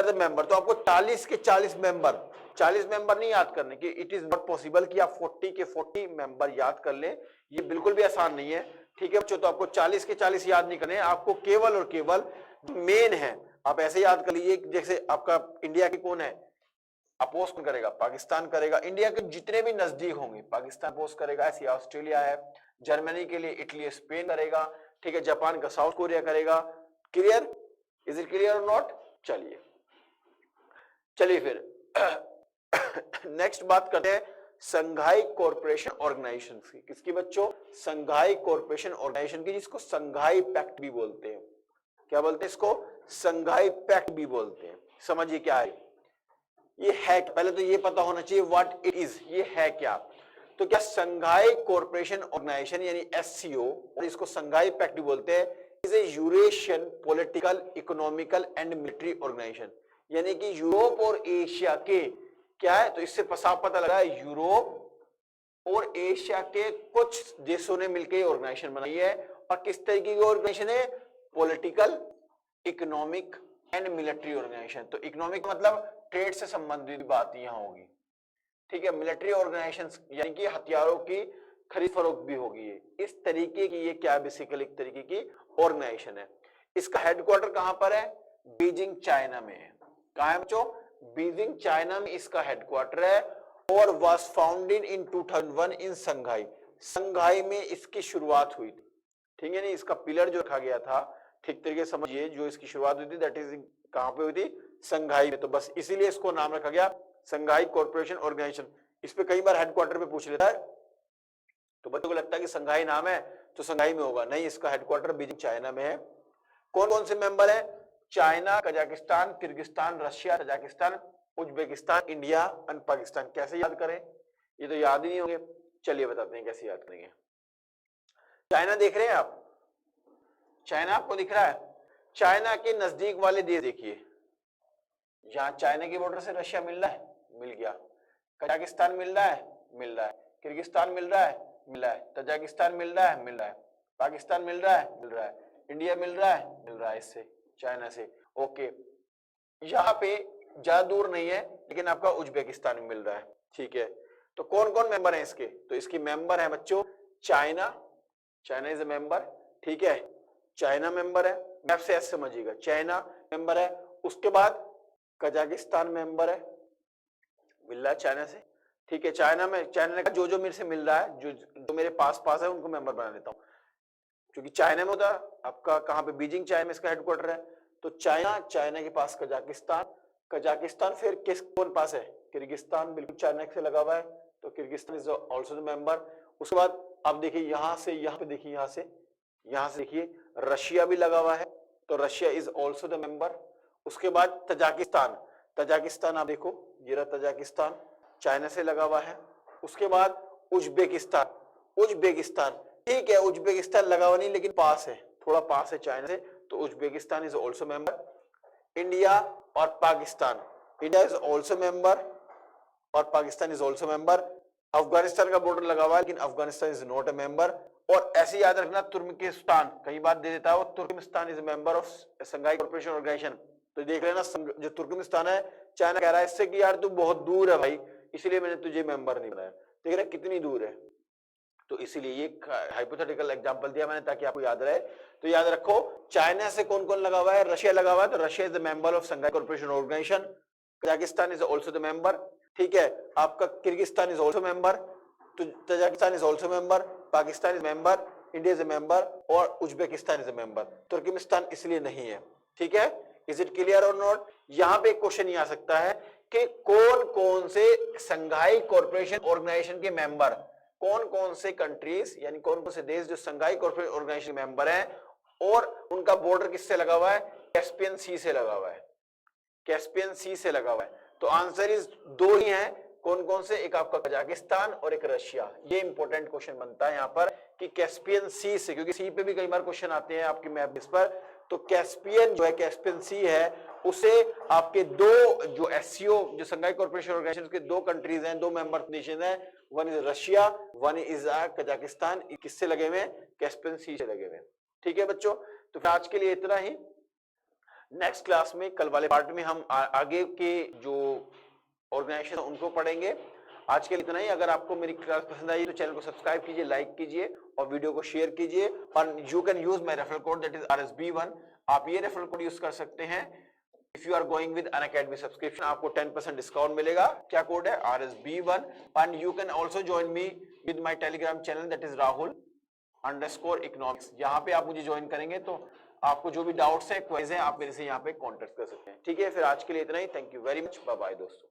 द मेंबर। तो आपको 40 के 40 मेंबर नहीं याद करने की, इट इज नॉट पॉसिबल कि आप 40 के 40 मेंबर याद कर लें, ये बिल्कुल भी आसान नहीं है, ठीक है बच्चों। तो आपको 40 के 40 याद नहीं करने, आपको केवल और केवल मेन है आप ऐसे याद कर लीजिए। जैसे आपका इंडिया की कौन है, अपोज कौन करेगा, पाकिस्तान करेगा। इंडिया के जितने भी नजदीक होंगे पाकिस्तान अपोज करेगा, ऐसी ऑस्ट्रेलिया है, जर्मनी के लिए इटली स्पेन करेगा, ठीक है। जापान का साउथ कोरिया करेगा। क्लियर, इज इट क्लियर और नॉट। चलिए फिर नेक्स्ट बात करते हैं संघाई कॉर्पोरेशन ऑर्गेनाइजेशन की। किसकी बच्चों, संघाई कॉर्पोरेशन ऑर्गेनाइजेशन की, जिसको संघाई पैक्ट भी बोलते हैं। क्या बोलते हैं इसको, संघाई पैक्ट भी बोलते हैं। समझिए क्या है ये है, पहले तो ये पता होना चाहिए व्हाट इट इज, ये है क्या। तो क्या संघाई कॉर्पोरेशन ऑर्गेनाइजेशन यानी SCO, और इसको संघाई पैक्ट भी बोलते हैं, is a Eurasian political, economical and military organization. यानी कि यूरोप और एशिया के क्या है, तो इससे साफ पता लगा यूरोप और एशिया के कुछ देशों ने मिलकर ऑर्गेनाइजेशन बनाई है। और किस तरीके की ऑर्गेनाइजेशन है, political, economic and military organization. तो इकोनॉमिक मतलब ट्रेड से संबंधित बात यहां होगी, ठीक है। मिलिट्री ऑर्गेनाइजेशन यानी कि हथियारों की खरीद फरोख्त भी होगी। इस तरीके की ये क्या बेसिकली एक तरीके की ऑर्गेनाइजेशन है। इसका हेडक्वार्टर कहां पर है, बीजिंग चाइना में है। कहां है बच्चों, बीजिंग चाइना में इसका हेडक्वार्टर है। और वाज फाउंडेड इन 2001 इन संघाई में इसकी शुरुआत हुई थी, ठीक है। नहीं, इसका पिलर जो रखा गया था, ठीक तरीके समझिए, जो इसकी शुरुआत हुई थी दैट इज कहां पे हुई थी, संघाई में। तो बस इसीलिए इसको नाम रखा गया संघाई कॉर्पोरेशन ऑर्गेनाइजेशन। इस पे कई बार हेडक्वार्टर पे पूछ लेता है, तो बच्चों को लगता है कि संघाई नाम है तो संघाई में होगा, नहीं, इसका हेडक्वार्टर बीजिंग चाइना में है। कौन कौन से मेंबर है, China, Kazakhstan, Kyrgyzstan, Russia, Tajikistan, Uzbekistan, India and Pakistan. कैसे याद करें, ये तो याद ही नहीं होंगे। चलिए बताते हैं कैसे याद करेंगे। चाइना देख रहे हैं आप, चाइना आपको दिख रहा है, चाइना के नजदीक वाले देश देखिए, जहां चाइना की बॉर्डर से रशिया मिल रहा है, मिल गया। कजाकिस्तान मिल रहा है, मिल रहा है, किर्गिस्तान मिल रहा है, मिल रहा है, तजाकिस्तान मिल रहा है, मिल रहा है, पाकिस्तान मिल रहा है, मिल रहा है, इंडिया मिल रहा है, मिल रहा है इससे, चाइना से। ओके, यहाँ पे ज्यादा दूर नहीं है लेकिन आपका उज्बेकिस्तान में मिल रहा है, ठीक है। तो कौन कौन मेंबर है इसके? तो इसकी मेंबर है बच्चों China, China is a member, ठीक है, चाइना मेंबर है, मैप से ऐसे समझिएगा, चाइना मेंबर है, उसके बाद कजाकिस्तान मेंबर है, मिल रहा है चाइना से, ठीक है। चाइना में चाइना ने कहा जो जो मेरे से मिल रहा है, जो मेरे पास पास है उनको मेंबर बना लेता हूँ, क्योंकि चाइना में होता आपका कहाँ पे, बीजिंग चाइना में इसका हेडक्वार्टर है। तो चाइना, चाइना के पास कजाकिस्तान, कजाकिस्तान फिर किस कौन पास है, किर्गिस्तान, बिल्कुल चाइना से लगा हुआ है, तो Kyrgyzstan is also the member. उसके बाद आप देखिए यहाँ से यहाँ पे देखिए, यहाँ से देखिए रशिया भी लगा हुआ है, तो Russia is also the member. उसके बाद तजाकिस्तान, तजाकिस्तान आप देखो ये रहा तजाकिस्तान, चाइना से लगा हुआ है। उसके बाद उज्बेकिस्तान, उज्बेकिस्तान ठीक है, उज्बेकिस्तान लगा हुआ नहीं लेकिन पास है, थोड़ा पास है चाइना से, तो Uzbekistan is also member. India और Pakistan, India is also member और Pakistan is also member. Afghanistan का बॉर्डर लगा हुआ है लेकिन Afghanistan is not a member. और ऐसे याद रखना तुर्कमेनिस्तान, कई बार दे देता है वो, Turkmenistan is a member of Shanghai cooperation organization. तो देख लेना जो तुर्कमेनिस्तान है, चाइना कह रहा है इससे कि यार तू बहुत दूर है भाई, इसलिए मैंने तुझे मेंबर नहीं बनाया। देख रहे कितनी दूर है, तो इसीलिए ये हाइपोथेटिकल एग्जांपल दिया मैंने ताकि आपको याद रहे। तो याद रखो चाइना से कौन कौन लगा हुआ है, रशिया लगा हुआ है, तो Russia is the member of Shanghai cooperation organisation. Kazakhstan is also the member, ठीक है। आपका किर्गिस्तान इज आल्सो मेंबर, तो Tajikistan is also member, Pakistan is member, India is a member और Uzbekistan is a member. Turkmenistan इसलिए नहीं है, ठीक है। इज इट क्लियर और नॉट? यहाँ पे एक क्वेश्चन ये आ सकता है कि कौन कौन से शंघाई कोऑपरेशन ऑर्गेनाइजेशन के मेंबर, कौन कौन से कंट्रीज यानी कौन कौन से देश जो शंघाई कोऑपरेशन ऑर्गेनाइजेशन मेंबर हैं और उनका बॉर्डर किससे लगा हुआ है, कैस्पियन सी से लगा हुआ है, कैस्पियन सी से लगा हुआ है। तो आंसर इज दो ही हैं, कौन कौन से, एक आपका कजाकिस्तान और एक रशिया। ये इंपॉर्टेंट क्वेश्चन बनता है यहाँ पर कि कैस्पियन सी से, क्योंकि सी पे भी कई बार क्वेश्चन आते हैं आपकी मैप बेस पर। तो कैस्पियन जो है, कैस्पियन सी है, उसे आपके दो जो एससीओ जो शंघाई कोऑपरेशन ऑर्गेनाइजेशन के दो कंट्रीज हैं, दो मेंबर नेशन है, one is Russia, one is Kazakhstan, किससे लगे हुए हैं, कैस्पियन सी से लगे हुए हैं, ठीक है बच्चों। तो फिर आज के लिए इतना ही। नेक्स्ट क्लास में, कल वाले पार्ट में हम आगे के जो ऑर्गेनाइजेशन उनको पढ़ेंगे। आज के लिए इतना ही। अगर आपको मेरी क्लास पसंद आई तो चैनल को सब्सक्राइब कीजिए, लाइक कीजिए और वीडियो को शेयर कीजिए। और you can use my referral code that is RSB1। आप ये रेफरल कोड यूज कर सकते हैं if you are going with Unacademy subscription, आपको 10% डिस्काउंट मिलेगा। क्या कोड है? RSB1। And you can also join me with my Telegram channel that is Rahul_economics। यहाँ पे आप मुझे ज्वाइन करेंगे तो आपको जो भी डाउट्स है, क्वेरीज है, आप मेरे से यहाँ पे कॉन्टेक्ट कर सकते हैं, ठीक है। फिर आज के लिए इतना ही। Thank you very much, bye bye दोस्तों।